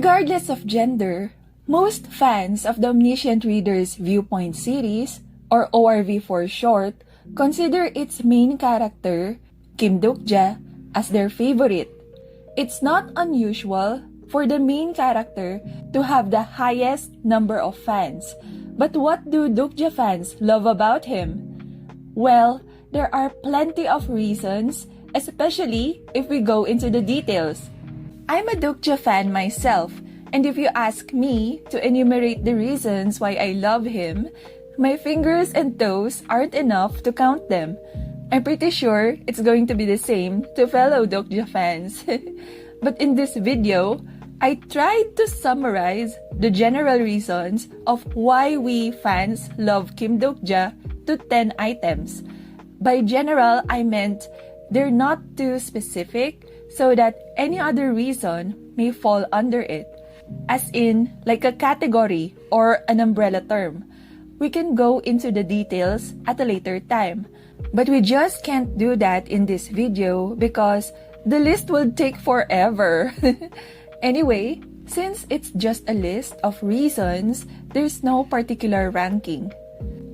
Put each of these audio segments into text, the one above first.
Regardless of gender, most fans of the Omniscient Reader's Viewpoint series, or ORV for short, consider its main character, Kim Dokja, as their favorite. It's not unusual for the main character to have the highest number of fans. But what do Dokja fans love about him? Well, there are plenty of reasons, especially if we go into the details. I'm a Dokja fan myself, and if you ask me to enumerate the reasons why I love him, my fingers and toes aren't enough to count them. I'm pretty sure it's going to be the same to fellow Dokja fans. But in this video, I tried to summarize the general reasons of why we fans love Kim Dokja to 10 items. By general, I meant they're not too specific so that any other reason may fall under it. As in, like a category or an umbrella term. We can go into the details at a later time. But we just can't do that in this video because the list would take forever. Anyway, since it's just a list of reasons, there's no particular ranking.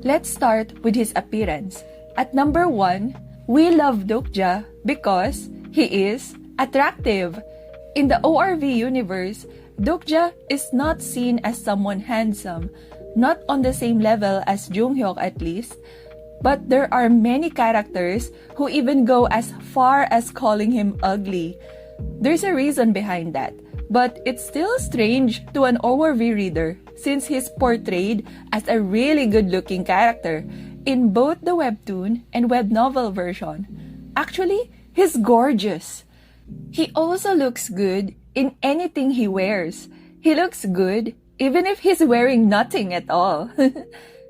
Let's start with his appearance. At number 1, we love Dokja because he is attractive. In the ORV universe, Dokja is not seen as someone handsome, not on the same level as Junghyuk at least, but there are many characters who even go as far as calling him ugly. There's a reason behind that, but it's still strange to an ORV reader since he's portrayed as a really good-looking character in both the webtoon and web novel version. Actually, he's gorgeous. He also looks good in anything he wears. He looks good even if he's wearing nothing at all.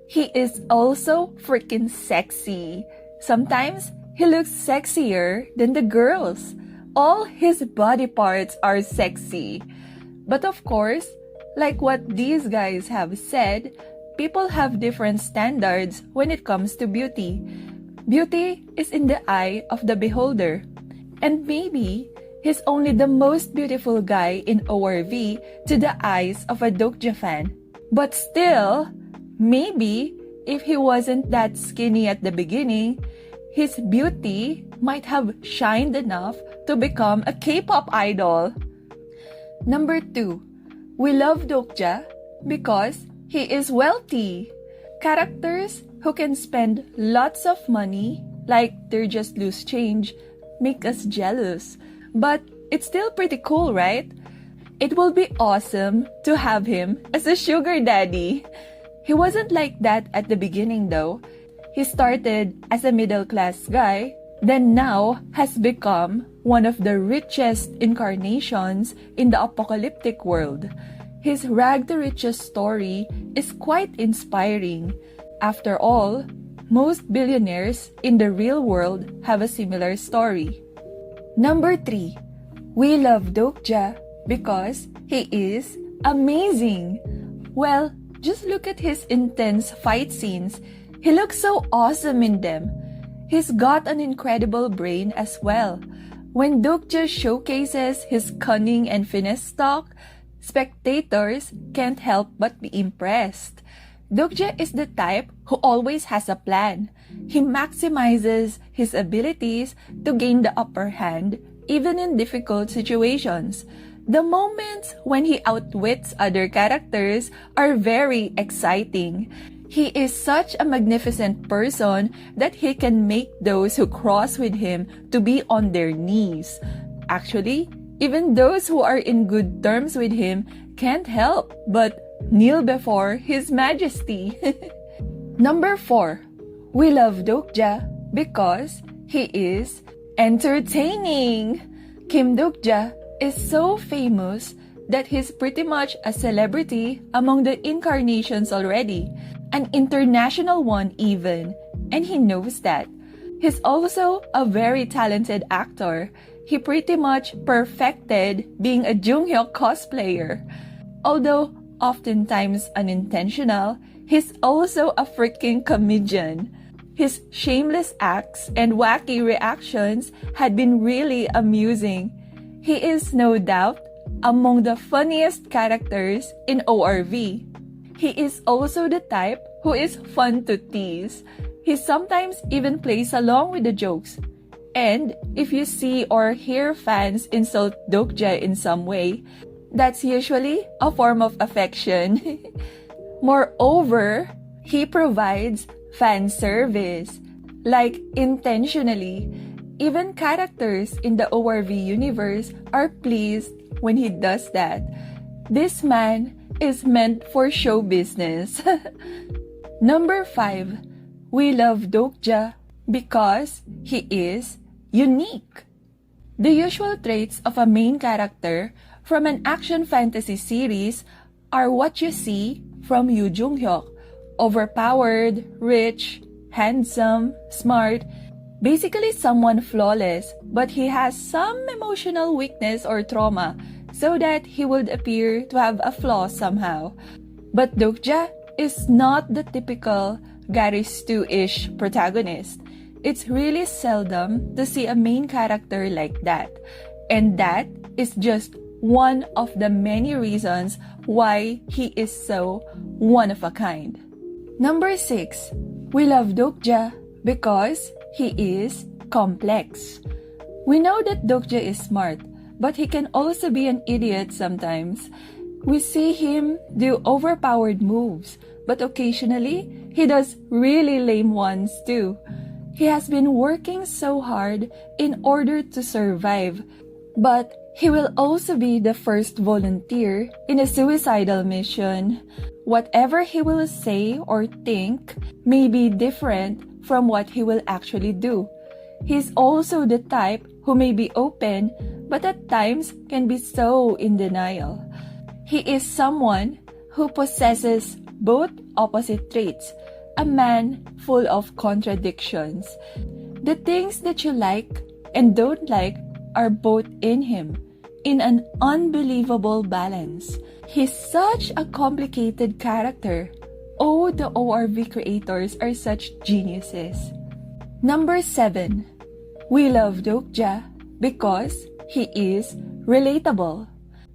He is also freaking sexy. Sometimes he looks sexier than the girls. All his body parts are sexy. But of course, like what these guys have said, people have different standards when it comes to beauty. Beauty is in the eye of the beholder. And maybe he's only the most beautiful guy in ORV to the eyes of a Dokja fan. But still, maybe if he wasn't that skinny at the beginning, his beauty might have shined enough to become a K-pop idol. Number 2, we love Dokja because he is wealthy. Characters who can spend lots of money, like they're just loose change, make us jealous. But it's still pretty cool, right? It will be awesome to have him as a sugar daddy. He wasn't like that at the beginning though. He started as a middle-class guy, then now has become one of the richest incarnations in the apocalyptic world. His rag-to-riches story is quite inspiring. After all, most billionaires in the real world have a similar story. Number 3, we love Dokja because he is amazing. Well, just look at his intense fight scenes. He looks so awesome in them. He's got an incredible brain as well. When Dokja showcases his cunning and finesse talk, spectators can't help but be impressed. Dokja is the type who always has a plan. He maximizes his abilities to gain the upper hand, even in difficult situations. The moments when he outwits other characters are very exciting. He is such a magnificent person that he can make those who cross with him to be on their knees. Actually, even those who are in good terms with him can't help but kneel before His Majesty. Number 4, we love Dokja because he is entertaining. Kim Dokja is so famous that he's pretty much a celebrity among the incarnations already, an international one even, and he knows that. He's also a very talented actor. He pretty much perfected being a Junghyuk cosplayer. Although oftentimes unintentional, he's also a freaking comedian. His shameless acts and wacky reactions had been really amusing. He is no doubt among the funniest characters in ORV. He is also the type who is fun to tease. He sometimes even plays along with the jokes. And if you see or hear fans insult Dokja in some way, that's usually a form of affection. Moreover, he provides fan service, like intentionally. Even characters in the ORV universe are pleased when he does that. This man is meant for show business. Number 5. We love Dokja because he is unique. The usual traits of a main character from an action fantasy series are what you see from Yoo Jung-hyuk. Overpowered, rich, handsome, smart, basically someone flawless, but he has some emotional weakness or trauma so that he would appear to have a flaw somehow. But Dokja is not the typical Gary Stu-ish protagonist. It's really seldom to see a main character like that. And that is just one of the many reasons why he is so one of a kind. Number 6. We love Dokja because he is complex. We know that Dokja is smart, but he can also be an idiot sometimes. We see him do overpowered moves, but occasionally he does really lame ones too. He has been working so hard in order to survive, but he will also be the first volunteer in a suicidal mission. Whatever he will say or think may be different from what he will actually do. He's also the type who may be open, but at times can be so in denial. He is someone who possesses both opposite traits, a man full of contradictions. The things that you like and don't like are both in him, in an unbelievable balance. He's such a complicated character. Oh, the ORV creators are such geniuses. Number 7. We love Dokja because he is relatable.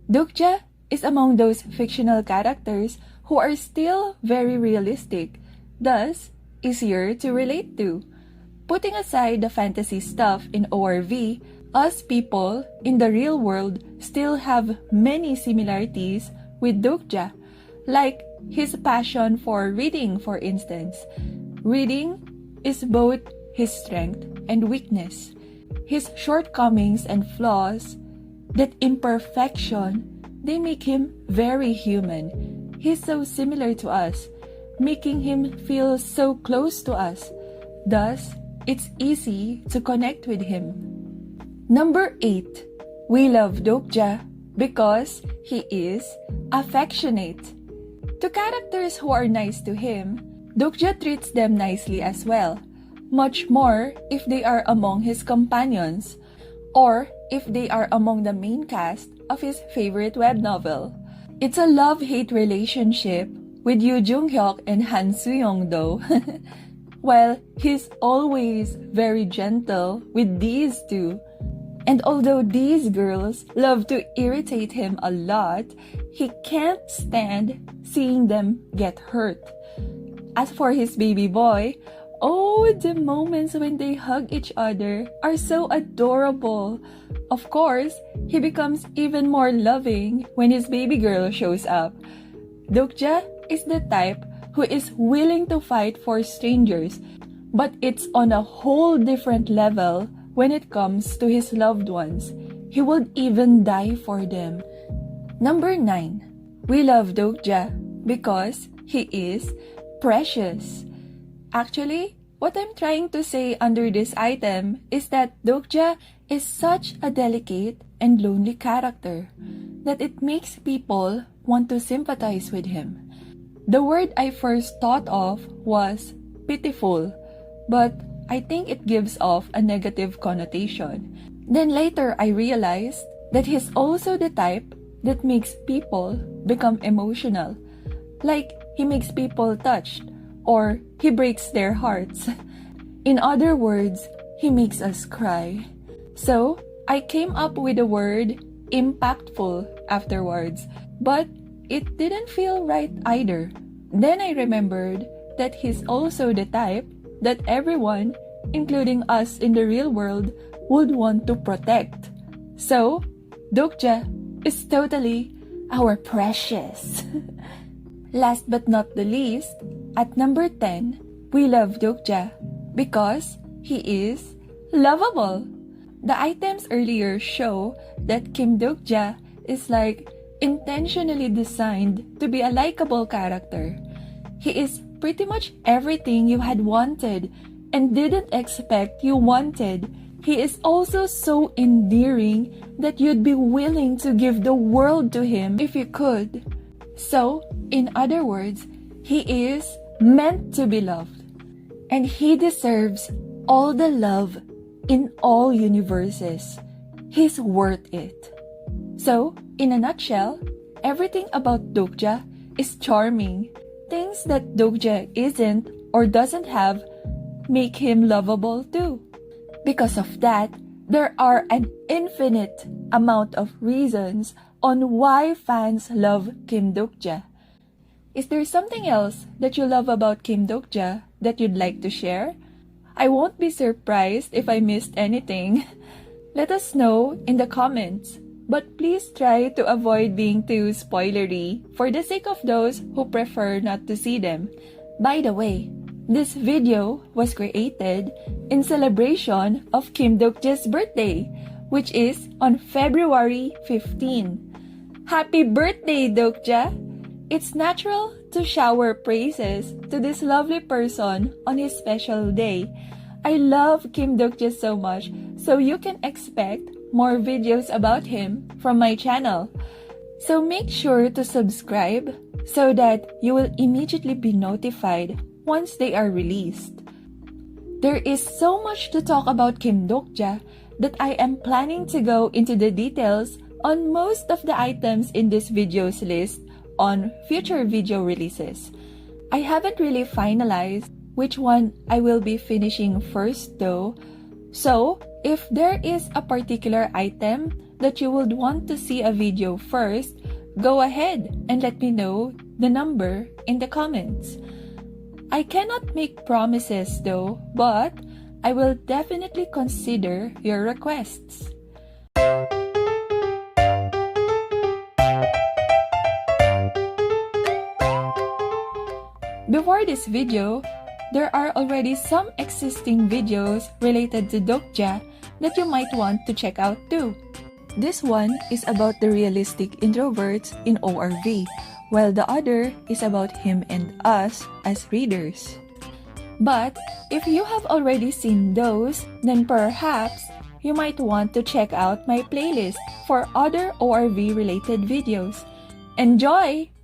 Dokja is among those fictional characters who are still very realistic, thus easier to relate to. Putting aside the fantasy stuff in ORV, us people in the real world still have many similarities with Dokja, like his passion for reading, for instance. Reading is both his strength and weakness. His shortcomings and flaws, that imperfection, they make him very human. He's so similar to us, making him feel so close to us. Thus, it's easy to connect with him. Number 8. We love Dokja because he is affectionate. To characters who are nice to him, Dokja treats them nicely as well. Much more if they are among his companions, or if they are among the main cast of his favorite web novel. It's a love-hate relationship with Yoo Jung-hyuk and Han Soo-young though. Well, he's always very gentle with these two. And although these girls love to irritate him a lot, he can't stand seeing them get hurt. As for his baby boy, oh, the moments when they hug each other are so adorable. Of course, he becomes even more loving when his baby girl shows up. Dokja is the type who is willing to fight for strangers, but it's on a whole different level when it comes to his loved ones. He would even die for them. Number 9. We love Dokja because he is precious. Actually, what I'm trying to say under this item is that Dokja is such a delicate and lonely character that it makes people want to sympathize with him. The word I first thought of was pitiful, but I think it gives off a negative connotation. Then later I realized that he's also the type that makes people become emotional. Like he makes people touched, or he breaks their hearts. In other words, he makes us cry. So I came up with the word impactful afterwards, but it didn't feel right either. Then I remembered that he's also the type that everyone, including us in the real world, would want to protect. So, Dokja is totally our precious. Last but not the least, at number 10, we love Dokja because he is lovable. The items earlier show that Kim Dokja is like intentionally designed to be a likable character. He is pretty much everything you had wanted and didn't expect you wanted. He is also so endearing that you'd be willing to give the world to him if you could. So, in other words, he is meant to be loved. And he deserves all the love in all universes. He's worth it. So, in a nutshell, everything about Dokja is charming. Things that Dokja isn't or doesn't have make him lovable too. Because of that, there are an infinite amount of reasons on why fans love Kim Dokja. Is there something else that you love about Kim Dokja that you'd like to share? I won't be surprised if I missed anything. Let us know in the comments. But please try to avoid being too spoilery for the sake of those who prefer not to see them. By the way, this video was created in celebration of Kim Dokja's birthday, which is on February 15. Happy birthday, Dokja! It's natural to shower praises to this lovely person on his special day. I love Kim Dokja so much, so you can expect more videos about him from my channel. So make sure to subscribe so that you will immediately be notified once they are released. There is so much to talk about Kim Dokja that I am planning to go into the details on most of the items in this video's list on future video releases. I haven't really finalized which one I will be finishing first though, so if there is a particular item that you would want to see a video first, go ahead and let me know the number in the comments. I cannot make promises though, but I will definitely consider your requests. Before this video, there are already some existing videos related to Dokja that you might want to check out too. This one is about the realistic introverts in ORV, while the other is about him and us as readers. But if you have already seen those, then perhaps you might want to check out my playlist for other ORV related videos. Enjoy!